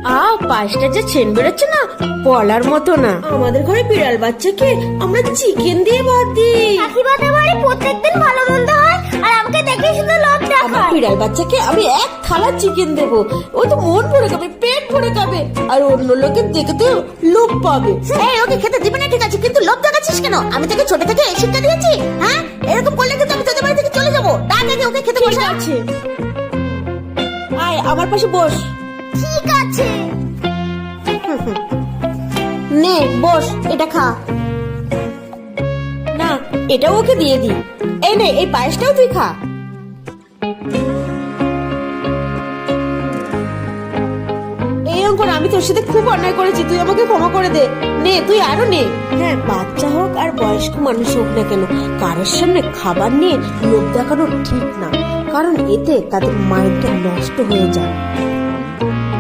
পায়েসটা যে ছেন বেরোচ্ছে না, বলার মতো না। আমাদের ঘরে বিড়াল বাচ্চাকে আমরা চিকেন দিয়ে ভাত দিই। কাকিমাদের বাড়ি প্রত্যেকদিন ভালো মন্দ হয়, আর আমাকে দেখে শুধু লোভ আমার দেখায়। বিড়াল বাচ্চাকে আমি এক থালা চিকেন দেবো, ও তো মন ভরে খাবে, পেট ভরে খাবে, আর অন্য লোকের দেখে তো লোভ পাবে। এই ওকে খেতে দিবি না ঠিক আছে, কিন্তু লোভ দেখাচ্ছিস কেন? আমি তোকে ছোট থেকে এই শিক্ষা দিয়েছি? হ্যাঁ, এরকম করলে কিন্তু আমি তোদের বাড়ি থেকে চলে যাবো। ডাক আগে ওকে খেতে ঠিক বসা। আছে, আয় আমার পাশে বস। ঠিক আছে। নে বস, এটা খা। না, এটাও ওকে দিয়ে দি। এই নে, এই পায়েসটাও তুই খা। এই অঙ্কন, আমি তোর সাথে খুব অন্যায় করেছি, তুই আমাকে ক্ষমা করে দে। নে তুই আরো নে। হ্যাঁ, বাচ্চা হোক আর বয়স্ক মানুষ হোক না কেন, কারোর সামনে খাবার নিয়ে লোভ দেখানো ঠিক না, কারণ এতে তাদের মাইন্ডটা নষ্ট হয়ে যায়।